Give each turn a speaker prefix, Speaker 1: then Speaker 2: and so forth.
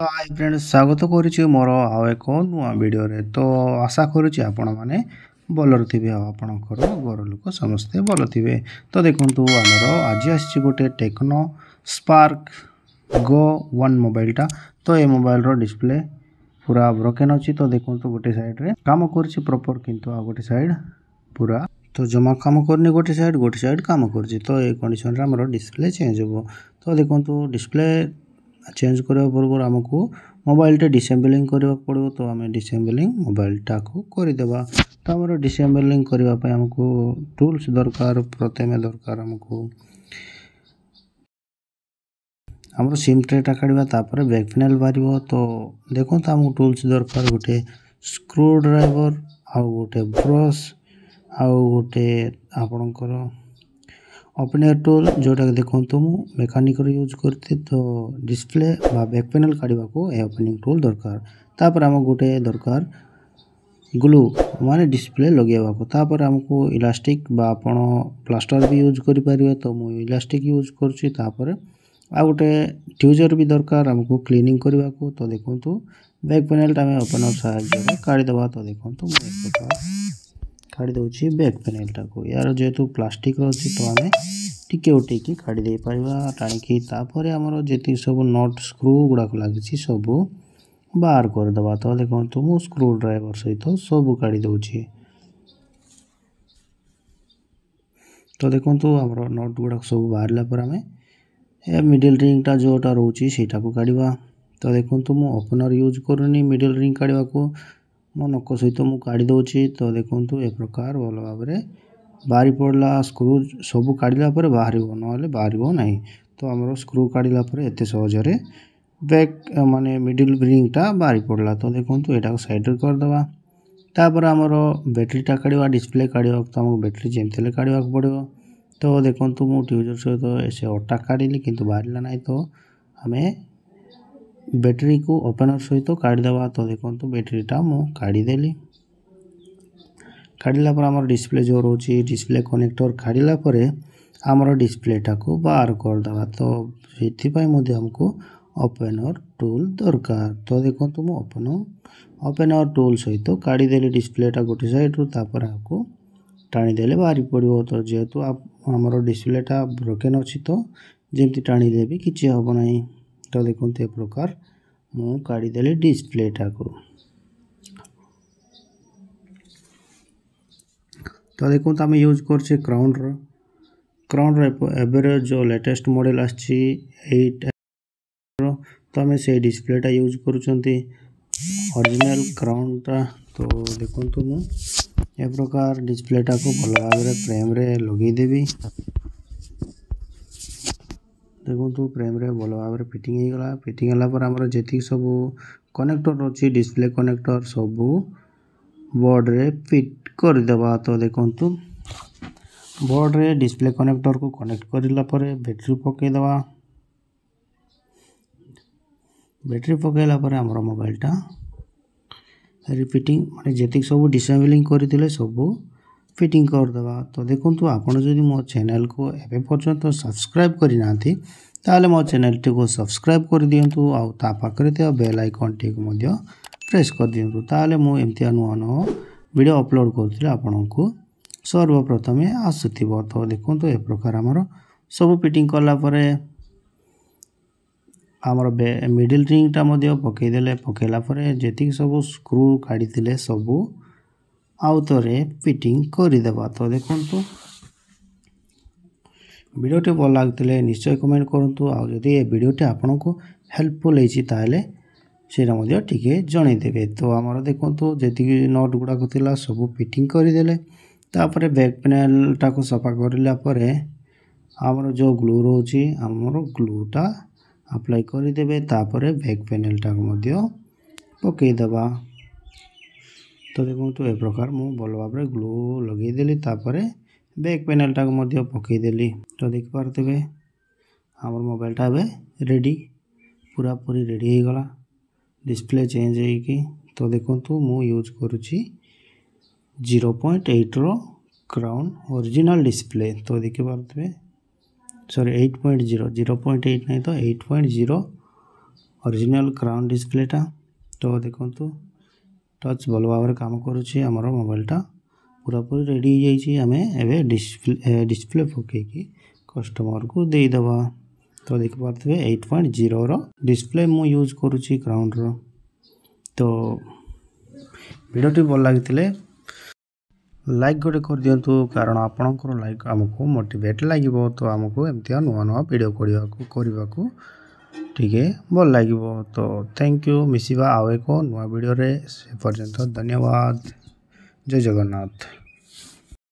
Speaker 1: Hi friends स्वागत करुच्ची मोर आउ एक नुआ वीडियो रे। तो आशा करुच्ची आपण माने भलर थिबे आ आपणकर घर लोक समस्ते भल थिबे। तो देखंतु हमर आज आसी गोटे टेक्नो स्पार्क गो 1 मोबाइलटा। तो ये मोबाइल रो डिस्प्ले पूरा ब्रोकन अछि। तो देखंतु गोटे साइड रे काम करछि प्रॉपर, किंतु आ गोटे साइड पूरा तो जमा काम करनी, गोटे साइड काम करछि। तो ये कंडीशन रे हमर डिस्प्ले चेंज होबो। तो देखंतु डिस्प्ले चेंज करने पूर्व आमको मोबाइल टे डिसेबलिंग करने पड़ो। तो आम डिसेबलिंग मोबाइल टाक करदेवा। तो आम डिसेबलिंग करने आमको टूल्स दरकार। प्रथम दरकार आमको आम सिम ट्रेटा काढ़ा, तापर बैक पैनल बाहर। तो देखो तो आमको टूल्स दरकार गोटे स्क्रू ड्राइवर, आउ गोटे ब्रश, आउ गोटे आपणकर ओपनर टूल जोटा देखो मु मेकानिक यूज करती। तो डिस्प्ले बा बैक पैनल काढ़ा को ए ओपनिंग टूल दरकार। तापर आम गोटे दरकार ग्लू माने डिस्प्ले लगेवा को। तापर आमको इलास्टिक बा आपण प्लास्टर भी यूज करि परिबे। तो मु इलास्टिक यूज करछि। तापर आ गोटे ट्यूजर भी दरकार आमको क्लीनिंग करबा को। तो देखंतु बैक पैनल टा में ओपनर सहायता काढ़ी देबा। तो देखंतु मु एक प्रकार काढ़ी दउछि बैक पैनल टा को। यार जेतु प्लास्टिक रहछि तो आमे टिके उठेकी काढ़ी दे परिबा टाणिकी। तापर हमर जेति सब नट स्क्रू गुडा को लागिछि सब बाहर कर दबा। तो देखंतु मु स्क्रू ड्राइवर सहित सब काढ़ी दउछि। तो देखंतु हमर नट गुडा सब बाहरला पर आमे ए मिडिल रिंग टा जोटा रहउछि सेटा को काढ़ीबा। तो देखंतु मु ओपनर यूज करूनी मिडिल रिंग काढ़ीबा को, मो नक सहित मु काढ़ी दउछि। तो देखंतु ए प्रकार भल भाबरे बाहरी पड़ला। स्क्रू सब काढ़ला पर बाहरिबो, नहले बाहरिबो नाही। तो हमरो स्क्रू काढ़ला पर एते सहजरे बैक माने मिडिल रिंग टा बाहरी पड़ला। तो देखंतु एटा को साइड रे कर दबा। तापर हमरो बैटरी टा काढ़वा, डिस्प्ले काढ़वा तो हमको बैटरी जेमतेले काढ़वा पड़िबो। तो देखंतु मु ट्यूजर सहित ऐसे अट्टा काढ़िली, किंतु बाहरिला नाही। तो हमें बैटरी को ओपनर सहित काढ़ी देबा। तो देखंतु बैटरी टा मु काढ़ी देली। काढ़ला पर हमर डिस्प्ले जो रोची डिस्प्ले कनेक्टर काढ़ला पर हमर डिस्प्ले टा को बाहर कर दबा। तो सेति पय मध्ये हमको ओपनर टूल दरकार। तो देखंतु मु ओपनर टूल सहित काढ़ी देली डिस्प्ले टा गोटे साइड रु। तापर हमको टाणी देले बाहरी पड़िबो। तो जेहेतु हमर डिस्प्ले टा ब्रोकन अछि, तो जेमति टाणी देबी किछि हबो नाही। तो देखंतु ए प्रकार मु काढ़ी देली डिस्प्ले टा को। तो देखो तो आम यूज करछे क्राउन एबेर जो लेटेस्ट मॉडल आछि 8 तो आम से डिस्प्लेटा यूज करूछंती ओरिजिनल क्राउनटा। तो देखो तो मु ए प्रकार डिस्प्लेटा को भल भाव फ्रेम रे लगे देबी। देखो तो फ्रेम रे भल भाव फिटिंग हो गला। फिटिंग होला पर हमर जेति सब कनेक्टर अछि डिस्प्ले कनेक्टर सब बोर्ड रे फिट कर देबा। तो देखंतु बोर्ड रे डिस्प्ले कनेक्टर को कनेक्ट करला पर बैटरी पके देबा। बैटरी पकेला पर हमर मोबाइल टा रिपीटिंग माने जेति सब डिसेबलिंग करथिले सब फिटिंग कर देबा। तो देखंतु आपण जदि मो चैनल को एबे पर्यंत सब्सक्राइब करि नाथि ताले मो चैनल टी को सब्सक्राइब कर दियंतु। आ ता पाखरे ते बेल आइकन टी को मध्य प्रेस कर दियंतु। ताले मो एमतिया नुआ वीडियो अपलोड करथिले आपनको सर्वप्रथमे आसुथिबो। तो देखंतु ए प्रकार हमर सब फिटिंग करला परे हमर मिडिल रिंग टा मध्य पके देले। पकेला परे जेति सब स्क्रू काढी थिले सब आउतरे फिटिंग करि देबा। तो देखंतु वीडियो टे भल लागथिले निश्चय कमेंट करंतु। आ जदि ए वीडियो टे आपनको हेल्पफुल हेछि ताले सेटा मध्य टिके जणे देबे। तो हमर देखंतु जेति नट गुडा को थिला सब फिटिंग करि देले। तापर बैक पैनल टा को सफा करला परे हमर जो ग्लू रोची हमर ग्लू टा अप्लाई करि देबे। तापर बैक पैनल टा को मध्य पके देबा। तो देखंतु ए प्रकार मु भल भाबरे ग्लू लगे देली। तापर बैक पैनल टा को मध्य पके देली। तो देख पारथबे हमर मोबाइल टा बे रेडी, पूरा पूरी रेडी हो गला डिस्प्ले चेंज होगी। तो देखंतु मु यूज करूची 0.8 रो क्राउन ओरिजिनल डिस्प्ले। तो देखि पारथबे सॉरी 8.0 0.8 नहीं तो 8.0 ओरिजिनल क्राउन डिस्प्लेटा तो देखो टच भल भाव काम करुच्ची आमर मोबाइलटा पूरापूरी रेडी हो जाइए आम एवं डिस्प्ले पकईकि कस्टमर को देदेबा तो देखिपे 8.0 डिस्प्ले मु यूज करुच्ची क्राउन रो। तो वीडियोटी भल लगी लाइक गोटे कर दिंतु कारण आपणकर लाइक आमको मोटिवेट लगे तो आमको एमती नुआ नुआ वीडियो करने को टिके भल लगे। तो थैंक यू मिसिबा आउ एक नुआ वीडियो रे से पर्यंत धन्यवाद। जय जगन्नाथ।